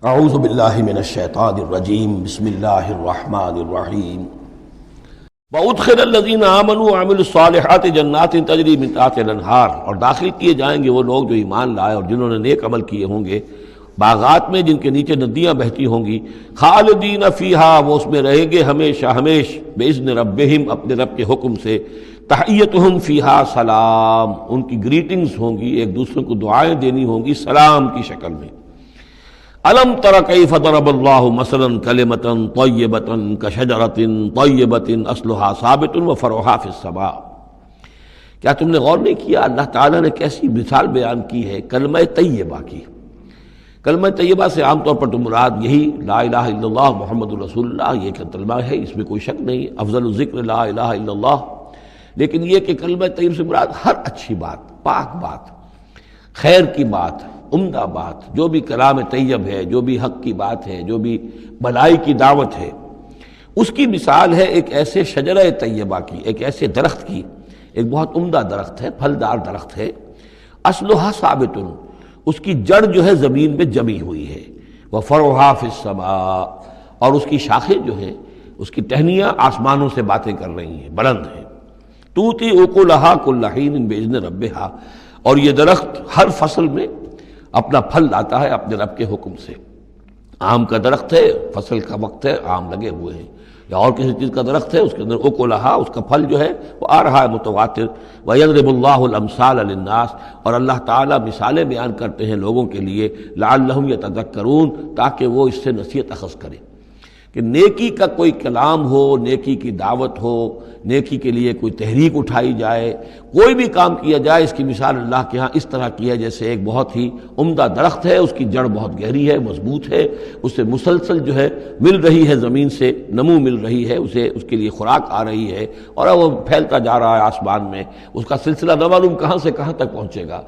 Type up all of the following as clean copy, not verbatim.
اعوذ باللہ من الشیطان الرجیم بسم اللہ الرحمن الرحیم وَأُدْخِلَ الَّذِينَ آمَنُوا وَعَمِلُوا الصَّالِحَاتِ جَنَّاتٍ تَجْرِی مِن تحتہا الْأَنْہار، اور داخل کیے جائیں گے وہ لوگ جو ایمان لائے اور جنہوں نے نیک عمل کیے ہوں گے باغات میں جن کے نیچے ندیاں بہتی ہوں گی، خالدین فیہا، وہ اس میں رہیں گے ہمیشہ ہمیش، بِإِذْنِ رَبِّهِمْ، اپنے رب کے حکم سے، تحیتہم فیہا سلام، ان کی گریٹنگز ہوں گی، ایک دوسرے کو دعائیں دینی ہوں گی سلام کی شکل میں۔ الم تر کیف ضرب اللہ مثلا کلمۃ طیبۃ کشجرۃ طیبۃ اصلھا ثابت وفرعھا فی السماء، کیا تم نے غور نہیں کیا اللہ تعالیٰ نے کیسی مثال بیان کی ہے کلمہ طیبہ کی۔ کلمہ طیبہ سے عام طور پر تو مراد یہی لا الہ الا اللہ محمد رسول اللہ، یہ کلمہ ہے، اس میں کوئی شک نہیں، افضل الذکر لا الہ الا اللہ، لیکن یہ کہ کلمہ طیب سے مراد ہر اچھی بات، پاک بات، خیر کی بات، عمدہ بات، جو بھی کلام طیب ہے، جو بھی حق کی بات ہے، جو بھی بھلائی کی دعوت ہے، اس کی مثال ہے ایک ایسے شجرہ طیبہ کی، ایک ایسے درخت کی، ایک بہت عمدہ درخت ہے، پھلدار درخت ہے، اصلھا ثابت، اس کی جڑ جو ہے زمین میں جمی ہوئی ہے، وفرعھا فی السماء، اور اس کی شاخیں جو ہیں، اس کی ٹہنیاں آسمانوں سے باتیں کر رہی ہیں، بلند ہیں، تؤتی اکلھا کل حین باذن ربھا، اور یہ درخت ہر فصل میں اپنا پھل لاتا ہے اپنے رب کے حکم سے۔ آم کا درخت ہے، فصل کا وقت ہے، آم لگے ہوئے ہیں، یا اور کسی چیز کا درخت ہے، اس کے اندر اکلھا، اس کا پھل جو ہے وہ آ رہا ہے متواتر۔ وَيَضْرِبُ اللَّهُ الْأَمْثَالَ لِلنَّاسِ، اور اللہ تعالیٰ مثالیں بیان کرتے ہیں لوگوں کے لیے، لَعَلَّهُمْ يَتَذَكَّرُونَ، تاکہ وہ اس سے نصیحت اخذ کریں کہ نیکی کا کوئی کلام ہو، نیکی کی دعوت ہو، نیکی کے لیے کوئی تحریک اٹھائی جائے، کوئی بھی کام کیا جائے، اس کی مثال اللہ کے ہاں اس طرح کی ہے جیسے ایک بہت ہی عمدہ درخت ہے، اس کی جڑ بہت گہری ہے، مضبوط ہے، اس سے مسلسل جو ہے مل رہی ہے، زمین سے نمو مل رہی ہے، اسے اس کے لیے خوراک آ رہی ہے، اور وہ پھیلتا جا رہا ہے آسمان میں، اس کا سلسلہ نہ معلوم کہاں سے کہاں تک پہنچے گا۔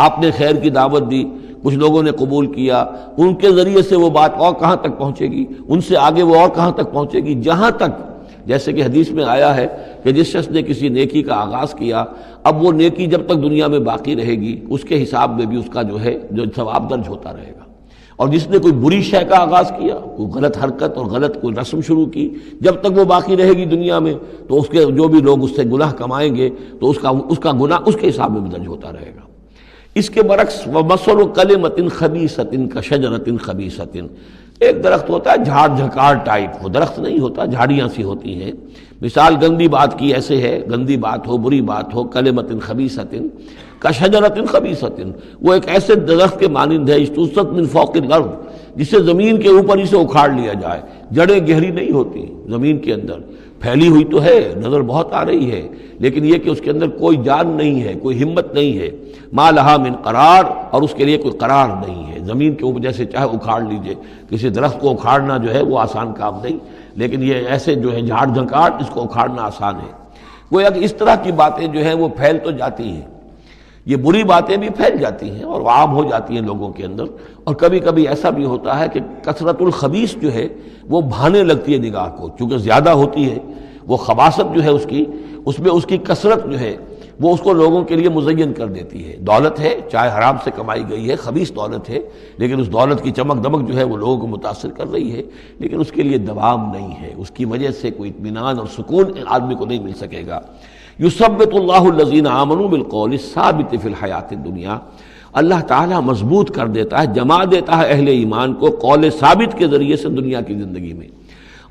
آپ نے خیر کی دعوت دی، کچھ لوگوں نے قبول کیا، ان کے ذریعے سے وہ بات اور کہاں تک پہنچے گی، ان سے آگے وہ اور کہاں تک پہنچے گی، جہاں تک، جیسے کہ حدیث میں آیا ہے کہ جس شخص نے کسی نیکی کا آغاز کیا، اب وہ نیکی جب تک دنیا میں باقی رہے گی اس کے حساب میں بھی اس کا جو ہے جو ثواب درج ہوتا رہے گا، اور جس نے کوئی بری شے کا آغاز کیا، کوئی غلط حرکت اور غلط کوئی رسم شروع کی، جب تک وہ باقی رہے گی دنیا میں تو اس کے جو بھی لوگ اس سے گناہ کمائیں گے تو اس کا گناہ اس کے حساب میں بھی درج ہوتا رہے گا۔ اس کے برعکس وَمَثَلُ كَلِمَةٍ خَبِيثَةٍ كَشَجَرَةٍ خَبِيثَةٍ، ایک درخت ہوتا ہے جھاڑ جھکاڑ ٹائپ، وہ درخت نہیں ہوتا، جھاڑیاں سی ہوتی ہیں، مثال گندی بات کی ایسے ہے، گندی بات ہو، بری بات ہو، کلمۃ خبیثۃ کشجرۃ خبیثۃ، وہ ایک ایسے درخت کے مانند ہے، اجتثت من فوق الارض، جسے زمین کے اوپر ہی سے اکھاڑ لیا جائے، جڑیں گہری نہیں ہوتی، زمین کے اندر پھیلی ہوئی تو ہے، نظر بہت آ رہی ہے، لیکن یہ کہ اس کے اندر کوئی جان نہیں ہے، کوئی ہمت نہیں ہے، ما لہا من قرار، اور اس کے لیے کوئی قرار نہیں ہے، زمین کے اوپر جیسے چاہے اکھاڑ لیجئے، کسی درخت کو اکھاڑنا جو ہے وہ آسان کام نہیں، لیکن یہ ایسے جو ہے جھاڑ جھنکاڑ، اس کو اکھاڑنا آسان ہے۔ گویا کہ اس طرح کی باتیں جو ہیں وہ پھیل تو جاتی ہیں، یہ بری باتیں بھی پھیل جاتی ہیں اور عام ہو جاتی ہیں لوگوں کے اندر، اور کبھی کبھی ایسا بھی ہوتا ہے کہ کثرت الخبیث جو ہے وہ بھانے لگتی ہے نگاہ کو، چونکہ زیادہ ہوتی ہے وہ خباثت جو ہے اس میں اس کی کثرت جو ہے وہ اس کو لوگوں کے لیے مزین کر دیتی ہے۔ دولت ہے، چاہے حرام سے کمائی گئی ہے، خبیث دولت ہے، لیکن اس دولت کی چمک دمک جو ہے وہ لوگوں کو متاثر کر رہی ہے، لیکن اس کے لیے دوام نہیں ہے، اس کی وجہ سے کوئی اطمینان اور سکون آدمی کو نہیں مل سکے گا۔ یثبت اللہ الذین آمنوا بالقول الثابت فی الحیات الدنیا، اللہ تعالیٰ مضبوط کر دیتا ہے، جما دیتا ہے اہل ایمان کو قول ثابت کے ذریعے سے دنیا کی زندگی میں۔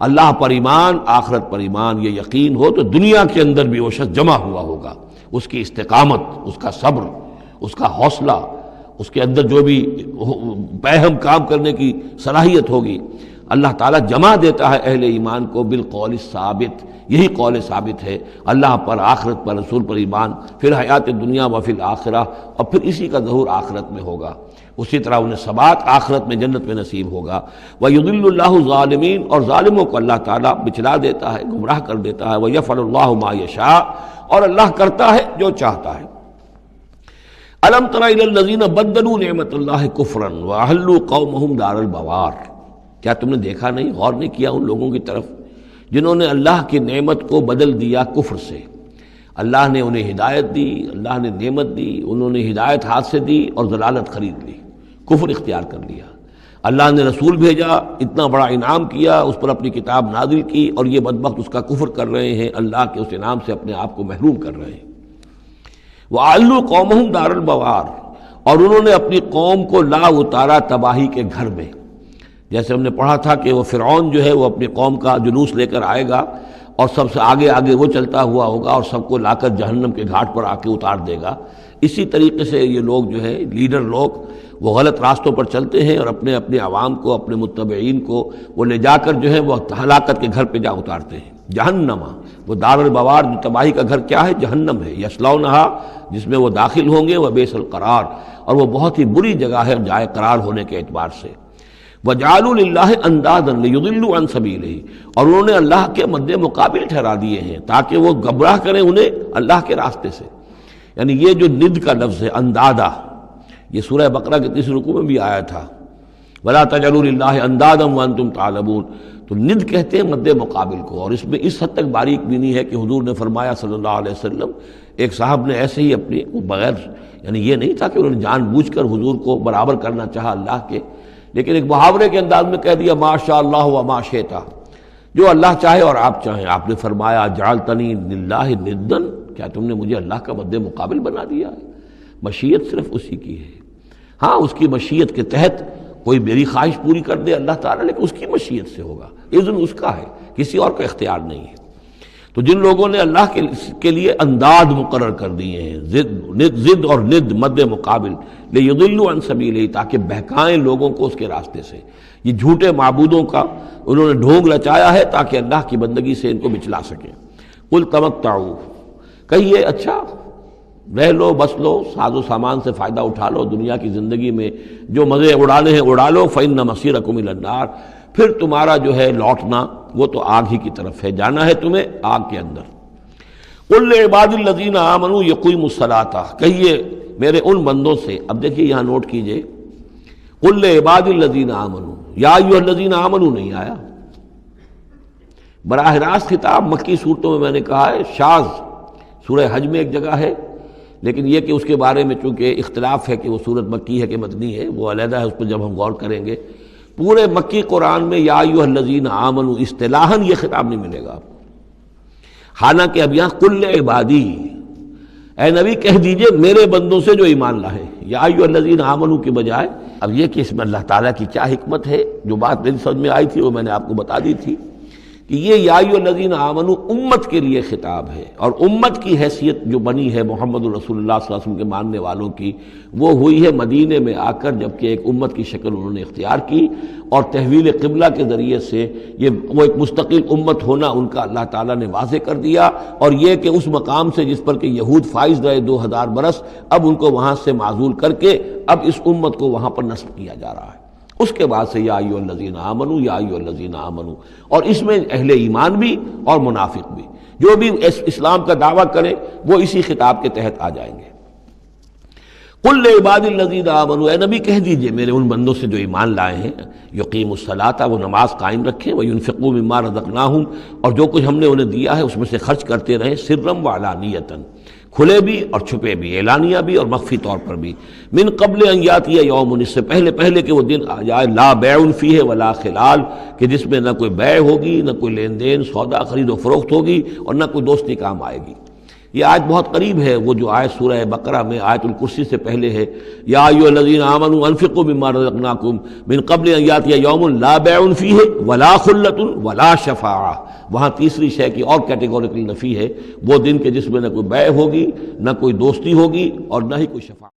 اللہ پر ایمان، آخرت پر ایمان، یہ یقین ہو تو دنیا کے اندر بھی وہ شخص جمع ہوا ہوگا، اس کی استقامت، اس کا صبر، اس کا حوصلہ، اس کے اندر جو بھی باہم کام کرنے کی صلاحیت ہوگی، اللہ تعالیٰ جمع دیتا ہے اہل ایمان کو بالقول الثابت، یہی قول ثابت ہے، اللہ پر، آخرت پر، رسول پر ایمان، پھر حیات دنیا و فی الآخرہ، اور پھر اسی کا ظہور آخرت میں ہوگا، اسی طرح انہیں ثبات آخرت میں جنت میں نصیب ہوگا۔ وَيُضِلُّ اللَّهُ الظَّالِمِينَ، اور ظالموں کو اللہ تعالیٰ بچلا دیتا ہے، گمراہ کر دیتا ہے۔ وَيَفْعَلُ اللَّهُ مَا يَشَاءُ، اور اللہ کرتا ہے جو چاہتا ہے۔ أَلَمْ تَرَ إِلَى الَّذِينَ بَدَّلُوا نِعْمَةَ اللَّهِ كُفْرًا وَأَحَلُّوا قَوْمَهُمْ دَارَ الْبَوَارِ، کیا تم نے دیکھا نہیں، غور نہیں کیا ان لوگوں کی طرف جنہوں نے اللہ کی نعمت کو بدل دیا کفر سے؟ اللہ نے انہیں ہدایت دی، اللہ نے نعمت دی، انہوں نے ہدایت ہاتھ سے دی اور ضلالت خرید لی، کفر اختیار کر لیا۔ اللہ نے رسول بھیجا، اتنا بڑا انعام کیا، اس پر اپنی کتاب نازل کی، اور یہ بدبخت اس کا کفر کر رہے ہیں، اللہ کے اس انعام سے اپنے آپ کو محروم کر رہے ہیں۔ وَأَعْلُوا قَوْمَهُمْ دَارَ الْبَوَارِ، اور انہوں نے اپنی قوم کو لا اتارا تباہی کے گھر میں۔ جیسے ہم نے پڑھا تھا کہ وہ فرعون جو ہے وہ اپنی قوم کا جلوس لے کر آئے گا اور سب سے آگے آگے وہ چلتا ہوا ہوگا اور سب کو لا کر جہنم کے گھاٹ پر آ کے اتار دے گا۔ اسی طریقے سے یہ لوگ جو ہے لیڈر لوگ وہ غلط راستوں پر چلتے ہیں اور اپنے اپنے عوام کو، اپنے متبعین کو وہ لے جا کر جو ہے وہ ہلاکت کے گھر پہ جا اتارتے ہیں۔ جہنم، وہ دار البوار، جو تباہی کا گھر کیا ہے؟ جہنم ہے۔ یصلونھا، جس میں وہ داخل ہوں گے، وبئس القرار، اور وہ بہت ہی بری جگہ ہے جائے قرار ہونے کے اعتبار سے۔ وَجَعَلُوا لِلَّهِ أَندَادًا لِيُضِلُّوا عَن سَبِيلِهِ، اور انہوں نے اللہ کے مد مقابل ٹھہرا دیے ہیں تاکہ وہ گمراہ کریں انہیں اللہ کے راستے سے۔ یعنی یہ جو ند کا لفظ ہے اندادا، یہ سورہ بقرہ کے 30 رکوع میں بھی آیا تھا، وَلَا تَجْعَلُوا لِلَّهِ أَندَادًا وَأَنْتُمْ تَعْلَمُونَ، تو ند کہتے ہیں مد مقابل کو، اور اس میں اس حد تک باریک بھی نہیں ہے کہ حضور نے فرمایا صلی اللہ علیہ وسلم، ایک صاحب نے ایسے ہی اپنی بغیر، یعنی یہ نہیں تھا کہ انہوں نے جان بوجھ کر حضور کو برابر کرنا چاہا اللہ کے، لیکن ایک محاورے کے انداز میں کہہ دیا ما شاء اللہ و ما شئت، جو اللہ چاہے اور آپ چاہیں۔ آپ نے فرمایا جعلتنی للہ ندا، کیا تم نے مجھے اللہ کا مد مقابل بنا دیا ہے؟ مشیت صرف اسی کی ہے۔ ہاں، اس کی مشیت کے تحت کوئی میری خواہش پوری کر دے اللہ تعالیٰ، لیکن اس کی مشیت سے ہوگا، اذن اس کا ہے، کسی اور کا اختیار نہیں ہے۔ تو جن لوگوں نے اللہ کے لیے انداد مقرر کر دیے ہیں، ضد اور ند مد مقابل، لیضلوا عن سبیلہ، تاکہ بہکائیں لوگوں کو اس کے راستے سے، یہ جھوٹے معبودوں کا انہوں نے ڈھونگ رچایا ہے تاکہ اللہ کی بندگی سے ان کو بچلا سکیں۔ قل تمتعوا، کہیے اچھا رہ لو، بس لو، ساز و سامان سے فائدہ اٹھا لو، دنیا کی زندگی میں جو مزے اڑانے ہیں اڑا لو، فإن مصیرکم الی النار، پھر تمہارا جو ہے لوٹنا وہ تو آگ ہی کی طرف ہے، جانا ہے تمہیں آگ کے اندر۔ قل لعباد الذین آمنوا یقیموا الصلاۃ، کہیے میرے ان بندوں سے، اب دیکھیے یہاں نوٹ کیجئے، قل لعباد الذین آمنوا، یا ایھا الذین آمنوا نہیں آیا، براہ راست خطاب مکی صورتوں میں میں نے کہا ہے شاذ، سورہ حج میں ایک جگہ ہے، لیکن یہ کہ اس کے بارے میں چونکہ اختلاف ہے کہ وہ سورت مکی ہے کہ مدنی ہے، وہ علیحدہ ہے، اس پر جب ہم غور کریں گے۔ پورے مکی قرآن میں یا ایھا الذین آمنوا اصطلاحاً یہ خطاب نہیں ملے گا، حالانکہ اب یہاں قل عبادی، اے نبی کہہ دیجئے میرے بندوں سے جو ایمان لائے، یا ایھا الذین آمنوا کے بجائے۔ اب یہ کہ اس میں اللہ تعالیٰ کی کیا حکمت ہے، جو بات میری سمجھ میں آئی تھی وہ میں نے آپ کو بتا دی تھی کہ یہ یا ایھا الذین آمنوا امت کے لیے خطاب ہے، اور امت کی حیثیت جو بنی ہے محمد رسول اللہ صلی اللہ علیہ وسلم کے ماننے والوں کی، وہ ہوئی ہے مدینے میں آ کر، جبکہ ایک امت کی شکل انہوں نے اختیار کی، اور تحویل قبلہ کے ذریعے سے یہ وہ ایک مستقل امت ہونا ان کا اللہ تعالیٰ نے واضح کر دیا، اور یہ کہ اس مقام سے جس پر کہ یہود فائز رہے 2000 برس، اب ان کو وہاں سے معزول کر کے اب اس امت کو وہاں پر نصب کیا جا رہا ہے۔ اس کے بعد سے یا ایھا الذین آمنوا، یا ایھا الذین آمنوا، اور اس میں اہل ایمان بھی اور منافق بھی، جو بھی اسلام کا دعویٰ کریں وہ اسی خطاب کے تحت آ جائیں گے۔ قل لعباد الذین آمنوا، اے نبی کہہ دیجئے میرے ان بندوں سے جو ایمان لائے ہیں، یقیموا الصلاۃ، وہ نماز قائم رکھیں، وینفقوا مما رزقناہم، اور جو کچھ ہم نے انہیں دیا ہے اس میں سے خرچ کرتے رہیں، سرا وعلانیۃ، کھلے بھی اور چھپے بھی، اعلانیہ بھی اور مخفی طور پر بھی، من قبل ان یاتی یوم، اس سے پہلے کہ وہ دن آ جائے، لا بیع فیہ ولا خلال، کہ جس میں نہ کوئی بیع ہوگی، نہ کوئی لین دین سودا خرید و فروخت ہوگی، اور نہ کوئی دوستی کام آئے گی۔ یہ آیت بہت قریب ہے وہ جو آیت سورہ بقرہ میں آیت الکرسی سے پہلے ہے، یا ایھا الذین آمنوا انفقوا مما رزقناکم من قبل ان یاتی یوم لا بیع فیہ ولا خلۃ ولا شفاعہ، وہاں تیسری شے کی اور کیٹیگوریکل نفی ہے، وہ دن کے جس میں نہ کوئی بیع ہوگی، نہ کوئی دوستی ہوگی، اور نہ ہی کوئی شفاعت۔